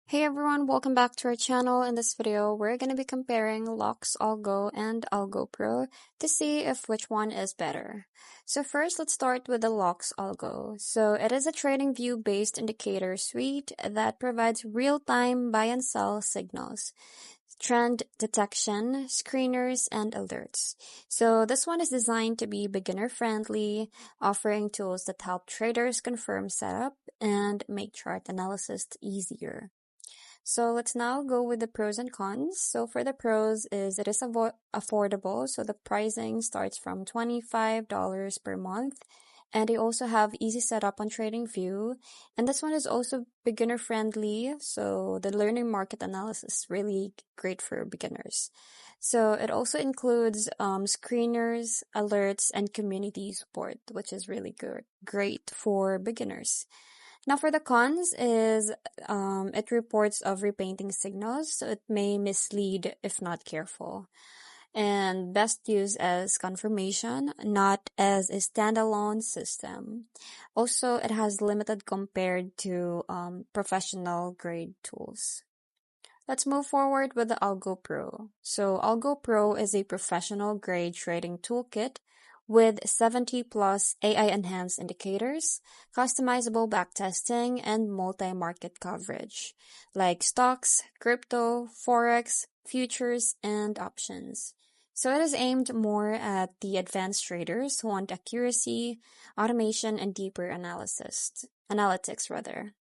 Hey everyone, welcome back to our channel. In this video, we're going to be comparing LuxAlgo and AlgoPro to see if which one is better. So first, let's start with the LuxAlgo. So it is a trading view-based indicator suite that provides real-time buy and sell signals, trend detection, screeners, and alerts. So this one is designed to be beginner-friendly, offering tools that help traders confirm setup and make chart analysis easier. So let's now go with the pros and cons. So for the pros is it is affordable. So the pricing starts from $25 per month. And they also have easy setup on TradingView. And this one is also beginner friendly. So the learning market analysis is really great for beginners. So it also includes screeners, alerts, and community support, which is really good, great for beginners. Now for the cons is it reports of repainting signals, so it may mislead if not careful. And best used as confirmation, not as a standalone system. Also, it has limited compared to professional grade tools. Let's move forward with the AlgoPro. So AlgoPro is a professional grade trading toolkit with 70 plus AI enhanced indicators, customizable backtesting, and multi-market coverage like stocks, crypto, forex, futures, and options. So it is aimed more at the advanced traders who want accuracy, automation, and deeper analytics rather.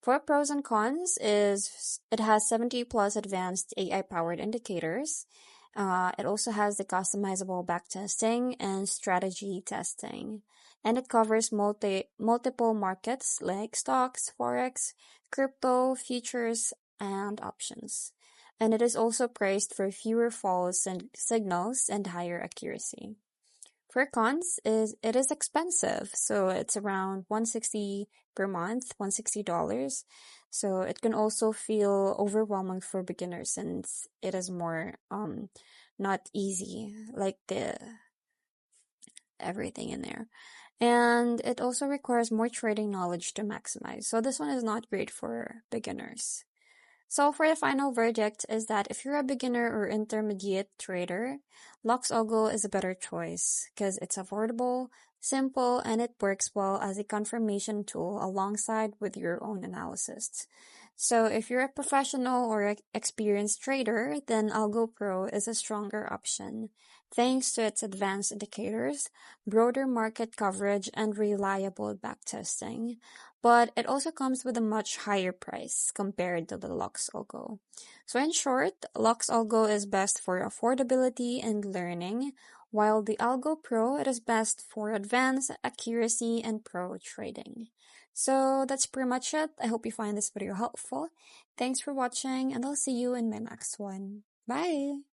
For pros and cons is it has 70 plus advanced AI powered indicators. It also has the customizable backtesting and strategy testing. And it covers multiple markets like stocks, forex, crypto, futures, and options. And it is also priced for fewer false and signals and higher accuracy. For cons is it is expensive, so it's around 160 per month, $160. So it can also feel overwhelming for beginners since it is more not easy like the everything in there. And it also requires more trading knowledge to maximize. So this one is not great for beginners. So for the final verdict is that if you're a beginner or intermediate trader, LuxAlgo is a better choice because it's affordable, simple, and it works well as a confirmation tool alongside with your own analysis. So if you're a professional or experienced trader, then AlgoPro is a stronger option thanks to its advanced indicators, broader market coverage, and reliable backtesting. But it also comes with a much higher price compared to the LuxAlgo. So in short, LuxAlgo is best for affordability and learning, while the Algo Pro it is best for advanced accuracy and pro trading. So that's pretty much it. I hope you find this video helpful. Thanks for watching, and I'll see you in my next one. Bye!